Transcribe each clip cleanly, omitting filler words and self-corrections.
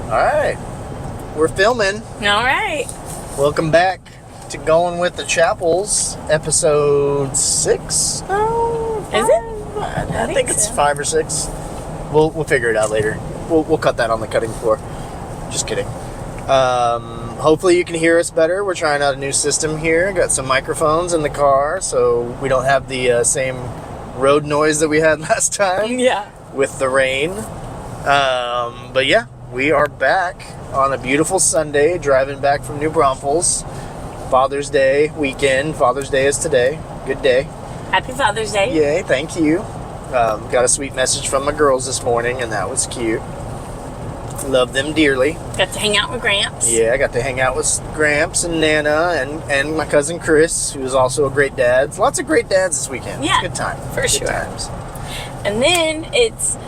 Alright, we're filming. Alright. Welcome back to Going with the Chappells, episode 6? Oh, is it? I think it's 5 or 6. We'll figure it out later. We'll cut that on the cutting floor. Just kidding. Hopefully you can hear us better. We're trying out a new system here. Got some microphones in the car, so we don't have the same road noise that we had last time. Yeah. With the rain. But yeah, we are back on a beautiful Sunday, driving back from New Braunfels. Father's Day weekend. Father's Day is today. Good day. Happy Father's Day. Yay, thank you. Got a sweet message from my girls this morning, and that was cute. Love them dearly. Got to hang out with Gramps. Yeah, I got to hang out with Gramps and Nana and my cousin Chris, who is also a great dad. Lots of great dads this weekend. Yeah, good time. For good sure. Times. And then it's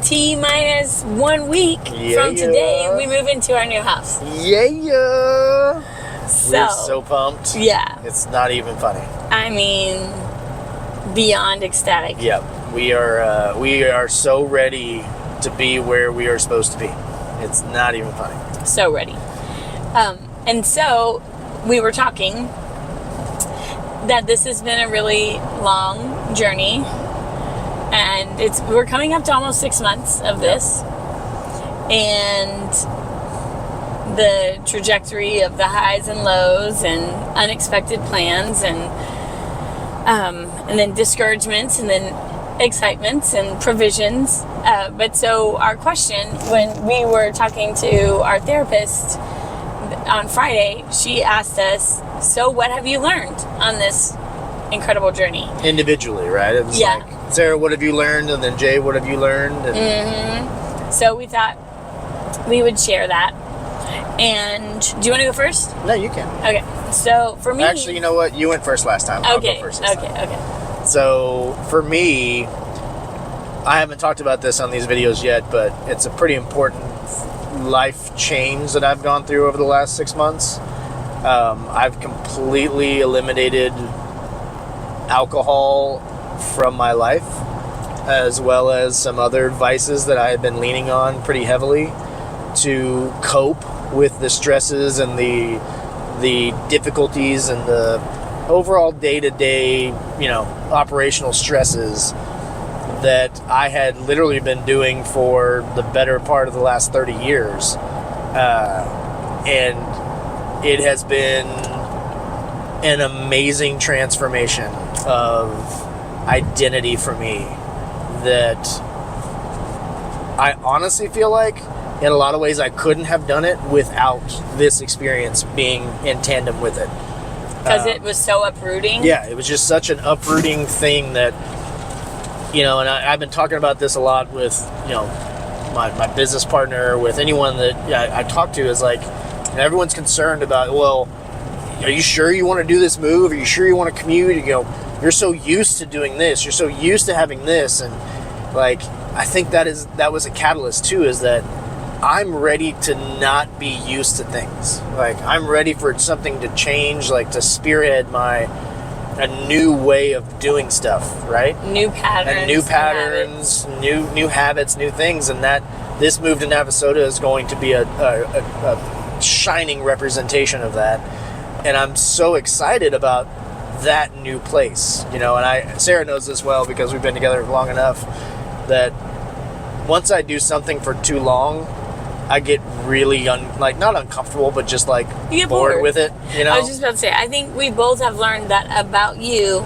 T-minus 1 week from today. We move into our new house. Yeah. So, we're so pumped. Yeah. It's not even funny. I mean, beyond ecstatic. Yep. We are so ready to be where we are supposed to be. It's not even funny. So ready. And so we were talking that this has been a really long journey, and we're coming up to almost 6 months of this, and the trajectory of the highs and lows and unexpected plans and then discouragements and then excitements and provisions. But so our question, when we were talking to our therapist on Friday, she asked us, so what have you learned on this incredible journey? Individually, right? It was like, Sarah, what have you learned? And then Jay, what have you learned? And So we thought we would share that. And do you want to go first? No, you can. Okay. So for me... Actually, you know what? You went first last time. I'll go first this time. Okay. So for me, I haven't talked about this on these videos yet, but it's a pretty important life change that I've gone through over the last 6 months. I've completely eliminated alcohol from my life, as well as some other vices that I had been leaning on pretty heavily to cope with the stresses and the difficulties and the overall day-to-day, operational stresses that I had literally been doing for the better part of the last 30 years. And it has been an amazing transformation of identity for me that I honestly feel like in a lot of ways I couldn't have done it without this experience being in tandem with it. Because it was so uprooting? Yeah, it was just such an uprooting thing that, and I've been talking about this a lot with, my business partner, with anyone that I talk to, is like, everyone's concerned about, well, are you sure you want to do this move? Are you sure you want to commute? You're so used to doing this. You're so used to having this. And, like, I think that was a catalyst, too, is that I'm ready to not be used to things. Like, I'm ready for something to change, like to spearhead a new way of doing stuff, right? New patterns. New habits, new things. And that this move to Navasota is going to be a shining representation of that. And I'm so excited about that new place, and Sarah knows this well because we've been together long enough that once I do something for too long, I get really not uncomfortable, but just like you get bored with it. I was just about to say, I think we both have learned that about you.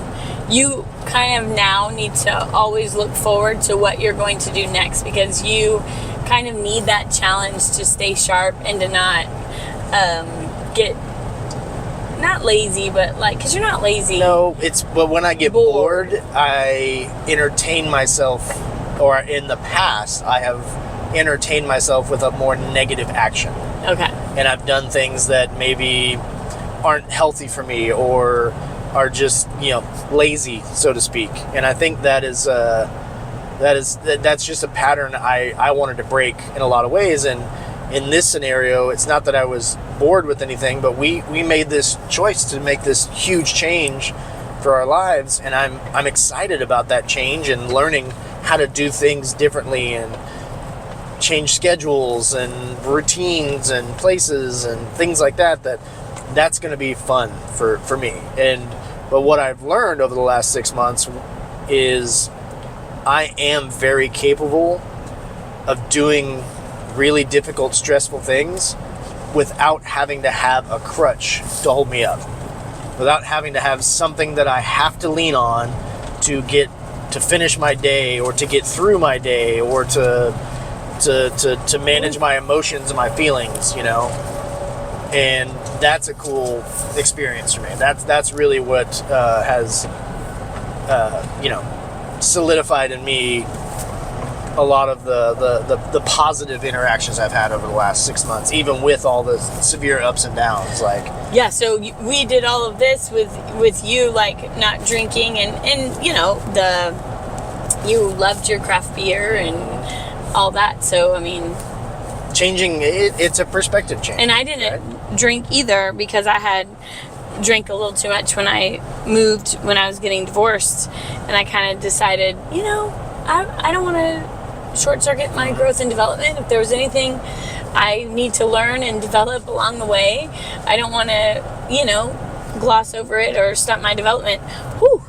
You kind of now need to always look forward to what you're going to do next, because you kind of need that challenge to stay sharp and to not get not lazy, but because you're not lazy. No, but when I get bored, I entertain myself, or in the past, I have entertained myself with a more negative action. Okay. And I've done things that maybe aren't healthy for me, or are just, lazy, so to speak. And I think that's just a pattern I wanted to break in a lot of ways. And in this scenario, it's not that I was bored with anything, but we made this choice to make this huge change for our lives, and I'm excited about that change and learning how to do things differently and change schedules and routines and places and things like that, that's going to be fun for me. But what I've learned over the last 6 months is I am very capable of doing really difficult, stressful things without having to have a crutch to hold me up, without having to have something that I have to lean on to finish my day, or to get through my day, or to manage my emotions and my feelings, and that's a cool experience for me. That's really what has solidified in me a lot of the positive interactions I've had over the last 6 months, even with all the severe ups and downs. Yeah, so we did all of this with you, like, not drinking, and you loved your craft beer and all that. So, I mean, changing it's a perspective change. And I didn't drink either, because I had drank a little too much when I moved, when I was getting divorced, and I kind of decided, I don't want to short circuit my growth and development. If there was anything I need to learn and develop along the way, I don't want to, gloss over it or stunt my development. Whew.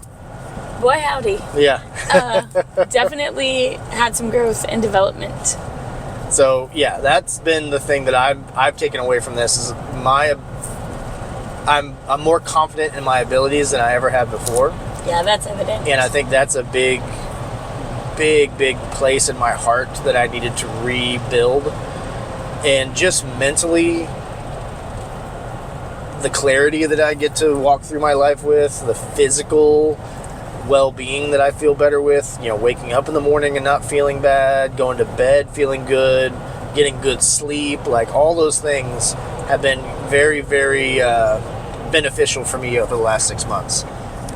Boy, howdy. Yeah. Definitely had some growth and development. So, yeah, that's been the thing that I've taken away from this, is I'm more confident in my abilities than I ever have before. Yeah, that's evident. And I think that's a big place in my heart that I needed to rebuild. And just mentally, the clarity that I get to walk through my life with, the physical well-being that I feel better with, waking up in the morning and not feeling bad, going to bed feeling good, getting good sleep, like all those things have been very, very beneficial for me over the last 6 months.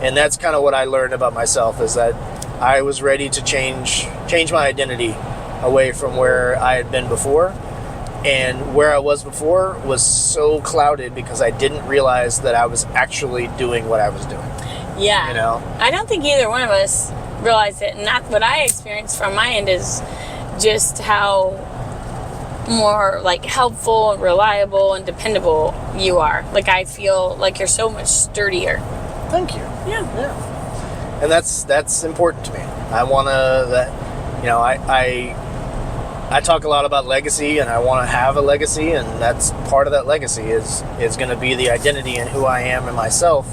And that's kind of what I learned about myself, is that I was ready to change my identity away from where I had been before. And where I was before was so clouded because I didn't realize that I was actually doing what I was doing. Yeah. I don't think either one of us realized it. And that's what I experienced from my end, is just how more, like, helpful and reliable and dependable you are. Like, I feel like you're so much sturdier. Thank you. Yeah. And that's important to me. I want to, I talk a lot about legacy, and I want to have a legacy, and that's part of that legacy is going to be the identity and who I am and myself,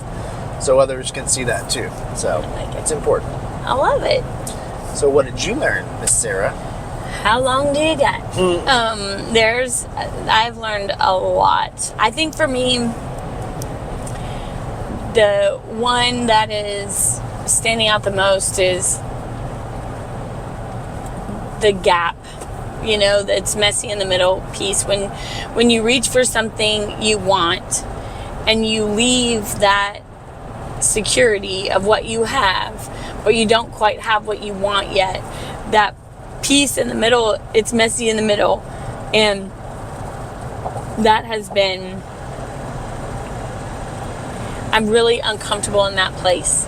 so others can see that too. So it's important. I love it. So what did you learn, Miss Sarah? How long do you got? I've learned a lot. I think for me, the one that is standing out the most is the gap. That's messy in the middle piece. When you reach for something you want and you leave that security of what you have, but you don't quite have what you want yet, that piece in the middle, it's messy in the middle. And that has been, I'm really uncomfortable in that place.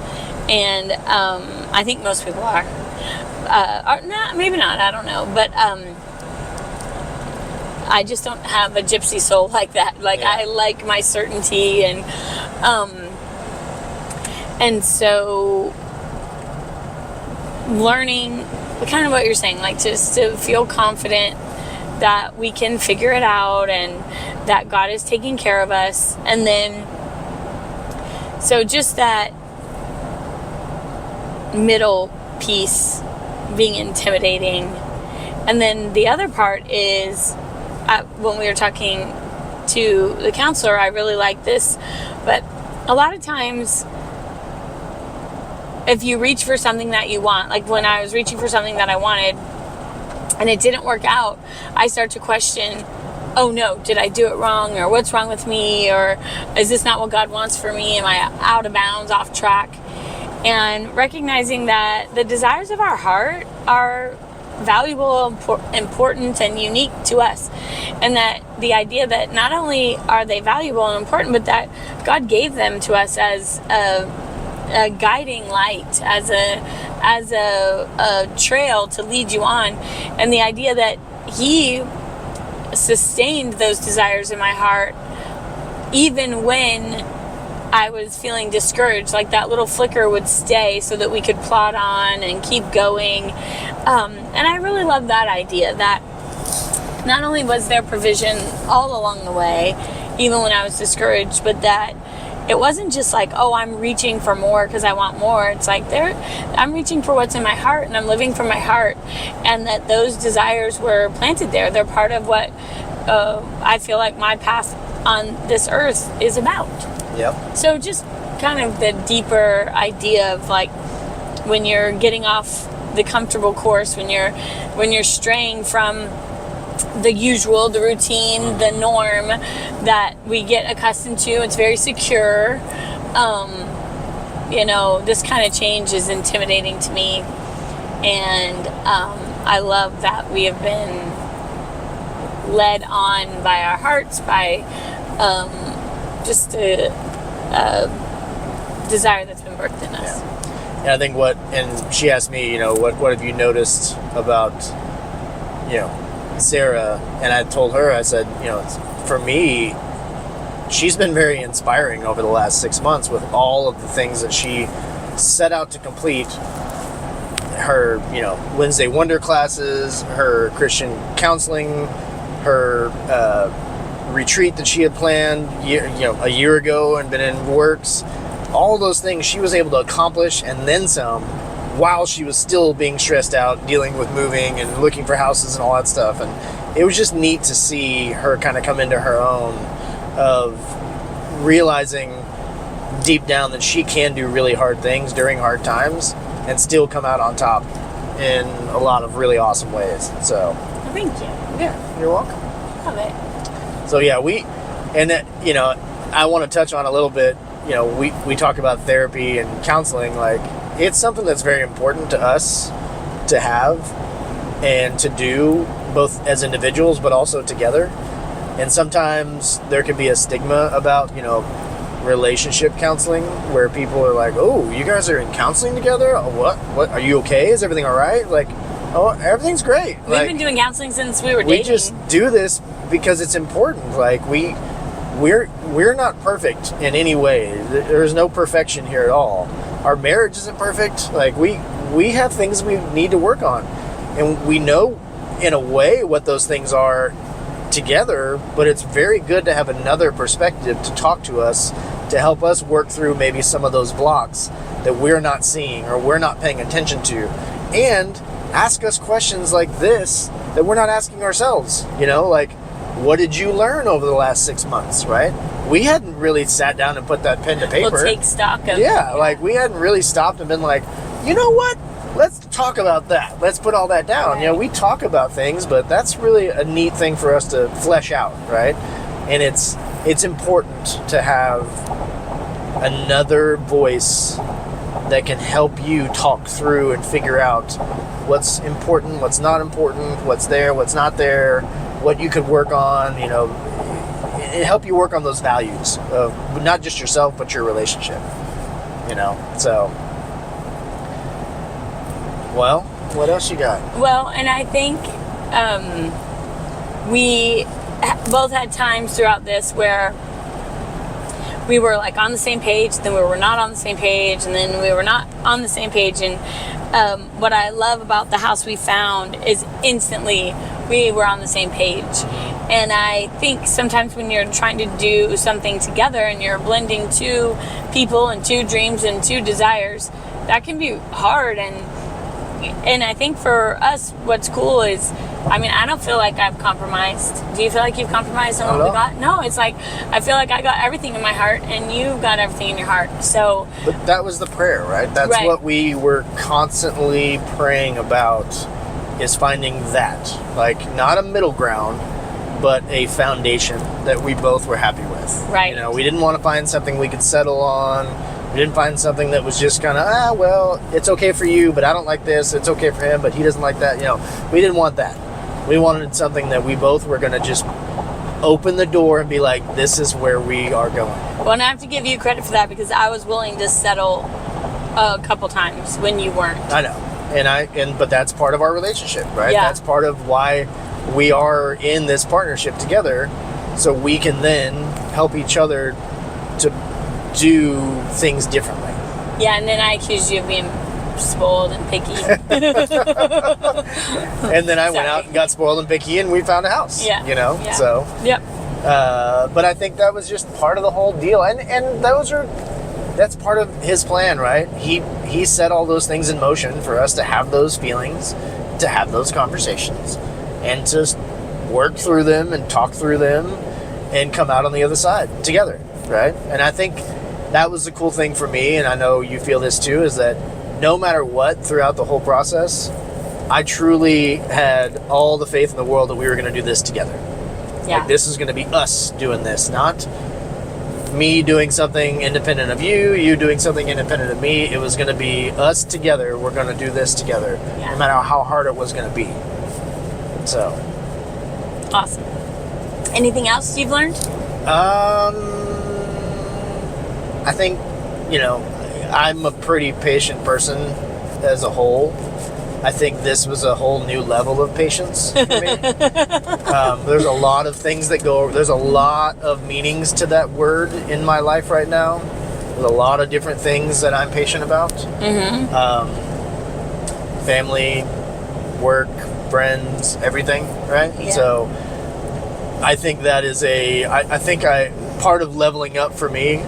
And I think most people are. Or not, maybe not, I don't know. But I just don't have a gypsy soul like that. Like, yeah. I like my certainty, and so learning kind of what you're saying, like, just to feel confident that we can figure it out and that God is taking care of us. And then, so just that middle piece being intimidating. And then the other part is, when we were talking to the counselor, I really like this, but a lot of times if you reach for something that you want, like when I was reaching for something that I wanted and it didn't work out, I start to question, oh no, did I do it wrong? Or what's wrong with me? Or is this not what God wants for me? Am I out of bounds, off track? And recognizing that the desires of our heart are valuable, important, and unique to us. And that the idea that not only are they valuable and important, but that God gave them to us as a guiding light, as a trail to lead you on. And the idea that he sustained those desires in my heart even when I was feeling discouraged, like that little flicker would stay so that we could plod on and keep going. And I really love that idea, that not only was there provision all along the way, even when I was discouraged, but that it wasn't just like, oh, I'm reaching for more because I want more. It's like I'm reaching for what's in my heart, and I'm living from my heart, and that those desires were planted there. They're part of what I feel like my path on this earth is about. Yep. So just kind of the deeper idea of like when you're getting off the comfortable course, when you're straying from the usual, the routine, the norm that we get accustomed to. It's very secure. This kind of change is intimidating to me, and I love that we have been led on by our hearts, by just a desire that's been birthed in us. Yeah. And I think and she asked me, what have you noticed about, Sarah? And I told her, I said, for me, she's been very inspiring over the last 6 months with all of the things that she set out to complete. Her, Wednesday Wonder classes, her Christian counseling, her retreat that she had planned a year ago and been in works. All those things she was able to accomplish and then some, while she was still being stressed out, dealing with moving and looking for houses and all that stuff. And it was just neat to see her kind of come into her own of realizing deep down that she can do really hard things during hard times and still come out on top in a lot of really awesome ways. So thank you. Yeah, you're welcome. Love it. So yeah, I want to touch on a little bit, we talk about therapy and counseling, like it's something that's very important to us to have and to do, both as individuals but also together. And sometimes there can be a stigma about, relationship counseling, where people are like, oh, you guys are in counseling together? Oh, what are you okay? Is everything all right? Like, oh, everything's great. We've been doing counseling since we were dating. We just do this because it's important. Like we're not perfect in any way. There's no perfection here at all. Our marriage isn't perfect. Like we have things we need to work on, and we know in a way what those things are together, but it's very good to have another perspective to talk to us, to help us work through maybe some of those blocks that we're not seeing or we're not paying attention to, and ask us questions like this that we're not asking ourselves. Like, what did you learn over the last 6 months, right? We hadn't really sat down and put that pen to paper. We'll take stock of like we hadn't really stopped and been like, you know what? Let's talk about that. Let's put all that down. Right. We talk about things, but that's really a neat thing for us to flesh out, right? And it's important to have another voice that can help you talk through and figure out what's important, what's not important, what's there, what's not there, what you could work on, and help you work on those values of not just yourself, but your relationship, so. Well, what else you got? Well, and I think we both had times throughout this where we were like on the same page, then we were not on the same page, and then we were not on the same page. And what I love about the house we found is instantly we were on the same page. And I think sometimes when you're trying to do something together and you're blending two people and two dreams and two desires, that can be hard. And I think for us, what's cool is, I don't feel like I've compromised. Do you feel like you've compromised on what we got? No, it's like, I feel like I got everything in my heart and you got everything in your heart. So, but that was the prayer, right? That's right. What we were constantly praying about, is finding that. Like, not a middle ground, but a foundation that we both were happy with. Right. We didn't want to find something we could settle on. We didn't find something that was just kind of, well, it's okay for you, but I don't like this. It's okay for him, but he doesn't like that. We didn't want that. We wanted something that we both were going to just open the door and be like, this is where we are going. Well, and I have to give you credit for that, because I was willing to settle a couple times when you weren't. I know. But that's part of our relationship, right? Yeah. That's part of why we are in this partnership together, so we can then help each other to do things differently. Yeah, and then I accused you of being spoiled and picky. And then I went out and got spoiled and picky, and we found a house. Yeah. You know? Yeah. So. Yep. But I think that was just part of the whole deal. And that's part of his plan, right? He set all those things in motion for us to have those feelings, to have those conversations, and to work through them and talk through them and come out on the other side together, right? And I think that was the cool thing for me, and I know you feel this too, is that no matter what throughout the whole process, I truly had all the faith in the world that we were going to do this together. Yeah. Like, this is going to be us doing this, not me doing something independent of you, you doing something independent of me. It was going to be us together. We're going to do this together, no matter how hard it was going to be. So. Awesome. Anything else you've learned? I think, I'm a pretty patient person as a whole. I think this was a whole new level of patience for me. There's a lot of things there's a lot of meanings to that word in my life right now. There's a lot of different things that I'm patient about. Mm-hmm. Family, work, friends, everything, right? Yeah. So I think that is part of leveling up for me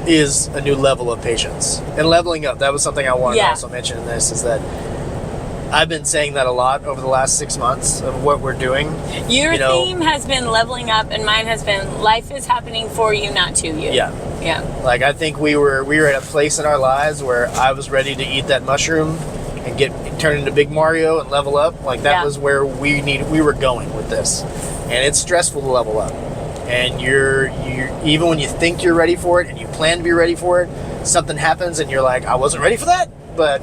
is a new level of patience. And leveling up, that was something I wanted to also mention in this, is that I've been saying that a lot over the last 6 months of what we're doing. Your theme has been leveling up, and mine has been life is happening for you, not to you. Yeah. Yeah. Like, I think we were at a place in our lives where I was ready to eat that mushroom and turn into Big Mario and level up. Like, that was where we were going with this. And it's stressful to level up. And you're even when you think you're ready for it and you plan to be ready for it, something happens and you're like, I wasn't ready for that, but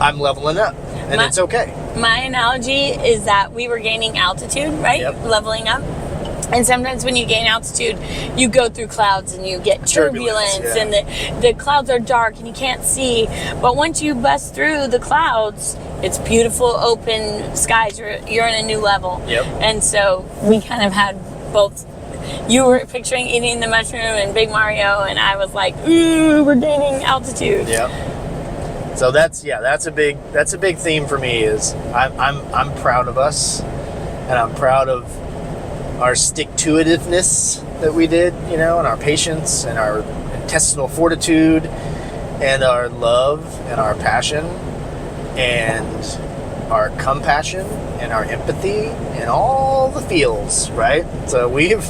I'm leveling up. And it's okay. My analogy is that we were gaining altitude, right? Yep. Leveling up. And sometimes when you gain altitude, you go through clouds and you get turbulence and the clouds are dark and you can't see. But once you bust through the clouds, it's beautiful open skies. You're in a new level. Yep. And so we kind of had both. You were picturing eating the mushroom and Big Mario, and I was like, ooh, we're gaining altitude. Yep. So that's a big theme for me. Is I'm proud of us, and I'm proud of our stick-to-itiveness that we did, and our patience and our intestinal fortitude and our love and our passion and our compassion and our empathy and all the feels, right? So we have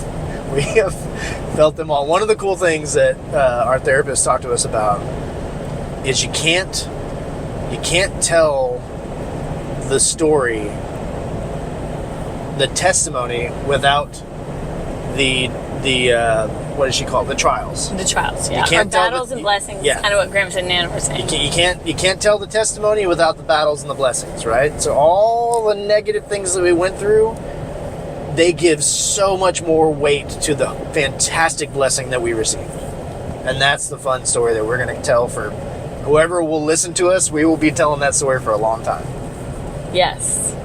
felt them all. One of the cool things that our therapist talked to us about is you can't tell the story, the testimony, without the what does she call it? The trials. The trials, yeah. You can't or battles and blessings. Yeah. Kind of what Gramps and Nana were saying. You can't tell the testimony without the battles and the blessings, right? So all the negative things that we went through, they give so much more weight to the fantastic blessing that we received. And that's the fun story that we're going to tell for whoever will listen to us. We will be telling that story for a long time. Yes.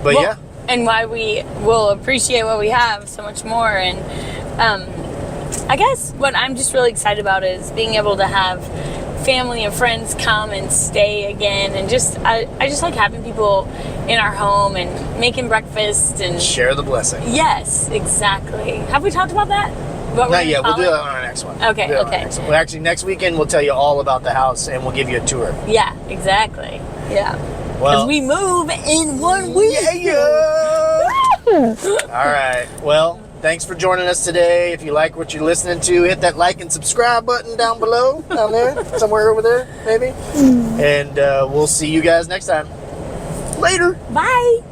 But and why we will appreciate what we have so much more. And I guess what I'm just really excited about is being able to have family and friends come and stay again, and I just like having people in our home and making breakfast and share the blessing. Yes, exactly. Have we talked about that? Not yet. We'll do that on our next one. Okay. Well, actually, next weekend we'll tell you all about the house and we'll give you a tour. Yeah, exactly. Yeah. Well, because we move in 1 week. Yeah. All right. Well, thanks for joining us today. If you like what you're listening to, hit that like and subscribe button down below, down there, somewhere over there, maybe. And we'll see you guys next time. Later. Bye.